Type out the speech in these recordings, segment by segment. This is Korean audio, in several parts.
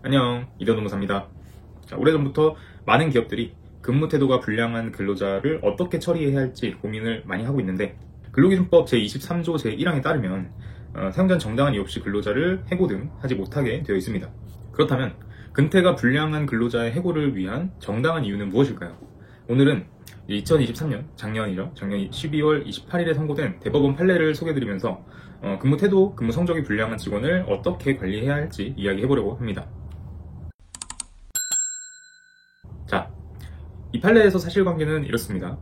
안녕, 이대노무사입니다. 오래전부터 많은 기업들이 근무 태도가 불량한 근로자를 어떻게 처리해야 할지 고민을 많이 하고 있는데, 근로기준법 제23조 제1항에 따르면 사용자는 정당한 이유 없이 근로자를 해고 등 하지 못하게 되어 있습니다. 그렇다면 근태가 불량한 근로자의 해고를 위한 정당한 이유는 무엇일까요? 오늘은 2023년 작년 12월 28일에 선고된 대법원 판례를 소개해드리면서 근무 태도, 근무 성적이 불량한 직원을 어떻게 관리해야 할지 이야기해보려고 합니다. 자, 이 판례에서 사실관계는 이렇습니다.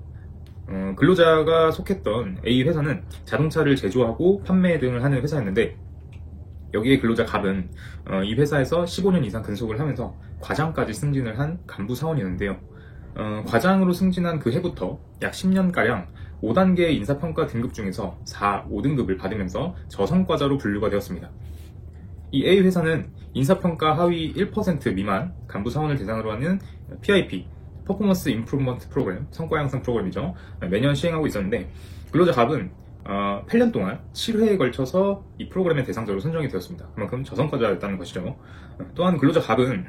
근로자가 속했던 A 회사는 자동차를 제조하고 판매 등을 하는 회사였는데, 여기에 근로자 갑은 이 회사에서 15년 이상 근속을 하면서 과장까지 승진을 한 간부 사원이었는데요. 과장으로 승진한 그 해부터 약 10년가량 5단계 인사평가 등급 중에서 4, 5등급을 받으면서 저성과자로 분류가 되었습니다. 이 A 회사는 인사평가 하위 1% 미만 간부 사원을 대상으로 하는 PIP, 퍼포먼스 임프루먼트 프로그램, 성과 향상 프로그램이죠. 매년 시행하고 있었는데, 근로자 갑은 8년 동안 7회에 걸쳐서 이 프로그램의 대상자로 선정이 되었습니다. 그만큼 저성과자였다는 것이죠. 또한 근로자 갑은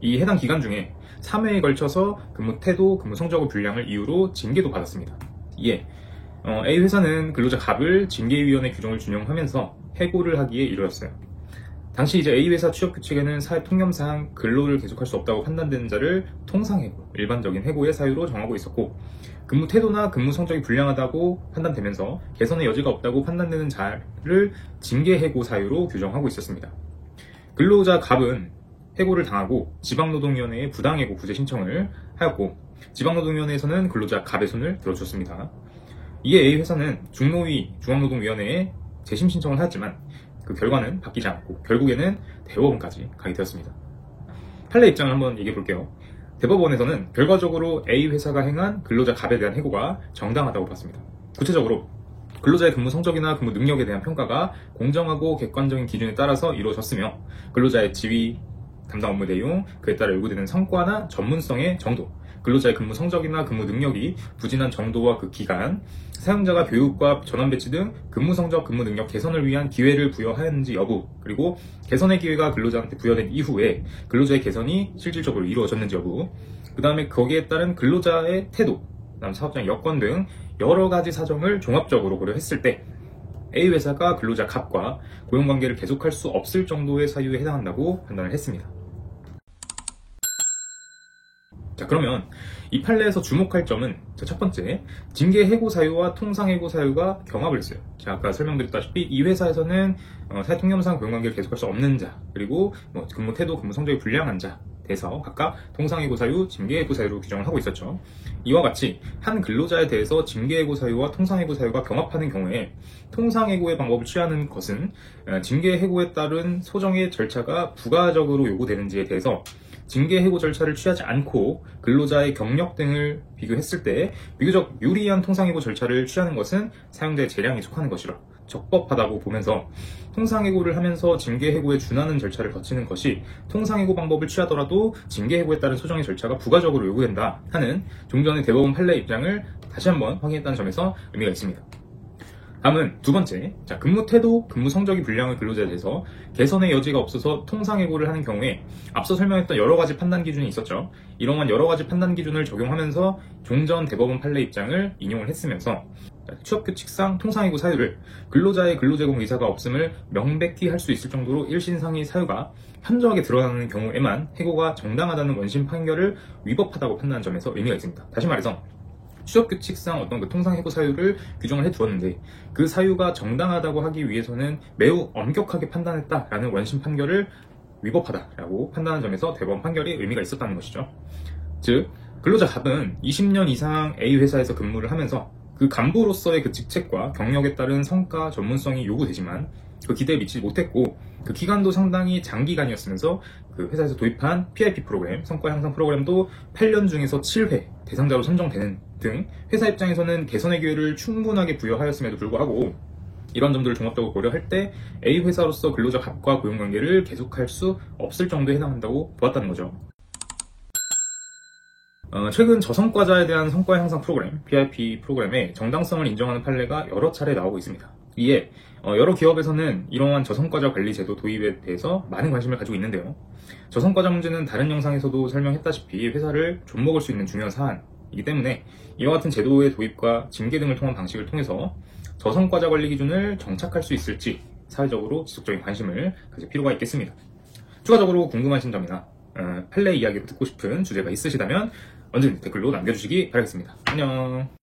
이 해당 기간 중에 3회에 걸쳐서 근무 태도, 근무 성적의 불량을 이유로 징계도 받았습니다. 이에 A 회사는 근로자 갑을 징계위원회 규정을 준용하면서 해고를 하기에 이르렀어요. 당시 이제 A 회사 취업 규칙에는 사회 통념상 근로를 계속할 수 없다고 판단되는 자를 통상해고, 일반적인 해고의 사유로 정하고 있었고, 근무 태도나 근무 성적이 불량하다고 판단되면서 개선의 여지가 없다고 판단되는 자를 징계해고 사유로 규정하고 있었습니다. 근로자 갑은 해고를 당하고 지방노동위원회에 부당해고 구제 신청을 하였고, 지방노동위원회에서는 근로자 갑의 손을 들어줬습니다. 이에 A 회사는 중노위 중앙노동위원회에 재심 신청을 하였지만 그 결과는 바뀌지 않고 결국에는 대법원까지 가게 되었습니다. 판례 입장을 한번 얘기해 볼게요. 대법원에서는 결과적으로 A 회사가 행한 근로자 갑에 대한 해고가 정당하다고 봤습니다. 구체적으로 근로자의 근무 성적이나 근무 능력에 대한 평가가 공정하고 객관적인 기준에 따라서 이루어졌으며, 근로자의 지위, 담당 업무 내용, 그에 따라 요구되는 성과나 전문성의 정도, 근로자의 근무 성적이나 근무 능력이 부진한 정도와 그 기간, 사용자가 교육과 전환 배치 등 근무 성적, 근무 능력 개선을 위한 기회를 부여하였는지 여부, 그리고 개선의 기회가 근로자한테 부여된 이후에 근로자의 개선이 실질적으로 이루어졌는지 여부, 그 다음에 거기에 따른 근로자의 태도, 그다음 사업장 여건 등 여러 가지 사정을 종합적으로 고려했을 때 A 회사가 근로자 갑과 고용관계를 계속할 수 없을 정도의 사유에 해당한다고 판단을 했습니다. 자, 그러면 이 판례에서 주목할 점은 첫 번째, 징계 해고 사유와 통상 해고 사유가 경합을 했어요. 제가 아까 설명드렸다시피 이 회사에서는 사회 통념상 고용관계를 계속할 수 없는 자, 그리고 근무 태도, 근무 성적이 불량한 자 돼서 각각 통상 해고 사유, 징계 해고 사유로 규정을 하고 있었죠. 이와 같이 한 근로자에 대해서 징계 해고 사유와 통상 해고 사유가 경합하는 경우에 통상 해고의 방법을 취하는 것은 징계 해고에 따른 소정의 절차가 부가적으로 요구되는지에 대해서 징계 해고 절차를 취하지 않고 근로자의 경력 등을 비교했을 때 비교적 유리한 통상해고 절차를 취하는 것은 사용자의 재량에 속하는 것이라 적법하다고 보면서, 통상해고를 하면서 징계해고에 준하는 절차를 거치는 것이 통상해고 방법을 취하더라도 징계해고에 따른 소정의 절차가 부가적으로 요구된다 하는 종전의 대법원 판례 입장을 다시 한번 확인했다는 점에서 의미가 있습니다. 다음은 두 번째, 근무 태도, 근무 성적이 불량한 근로자에 대해서 개선의 여지가 없어서 통상해고를 하는 경우에 앞서 설명했던 여러 가지 판단 기준이 있었죠. 이러한 여러 가지 판단 기준을 적용하면서 종전 대법원 판례 입장을 인용을 했으면서 취업규칙상 통상해고 사유를 근로자의 근로제공 의사가 없음을 명백히 할 수 있을 정도로 일신상의 사유가 현저하게 드러나는 경우에만 해고가 정당하다는 원심 판결을 위법하다고 판단한 점에서 의미가 있습니다. 다시 말해서 취업규칙상 어떤 그 통상해고 사유를 규정을 해두었는데 그 사유가 정당하다고 하기 위해서는 매우 엄격하게 판단했다라는 원심 판결을 위법하다라고 판단한 점에서 대법원 판결이 의미가 있었다는 것이죠. 즉, 근로자 갑은 20년 이상 A 회사에서 근무를 하면서 그 간부로서의 그 직책과 경력에 따른 성과, 전문성이 요구되지만 그 기대에 미치지 못했고, 그 기간도 상당히 장기간이었으면서 그 회사에서 도입한 PIP 프로그램, 성과 향상 프로그램도 8년 중에서 7회 대상자로 선정되는 등 회사 입장에서는 개선의 기회를 충분하게 부여하였음에도 불구하고 이런 점들을 종합적으로 고려할 때 A 회사로서 근로자 갑과 고용관계를 계속할 수 없을 정도에 해당한다고 보았다는 거죠. 최근 저성과자에 대한 성과 향상 프로그램, PIP 프로그램의 정당성을 인정하는 판례가 여러 차례 나오고 있습니다. 이에 여러 기업에서는 이러한 저성과자 관리 제도 도입에 대해서 많은 관심을 가지고 있는데요. 저성과자 문제는 다른 영상에서도 설명했다시피 회사를 좀먹을 수 있는 중요한 사안이기 때문에 이와 같은 제도의 도입과 징계 등을 통한 방식을 통해서 저성과자 관리 기준을 정착할 수 있을지 사회적으로 지속적인 관심을 가질 필요가 있겠습니다. 추가적으로 궁금하신 점이나 판례 이야기를 듣고 싶은 주제가 있으시다면 언제든지 댓글로 남겨주시기 바라겠습니다. 안녕.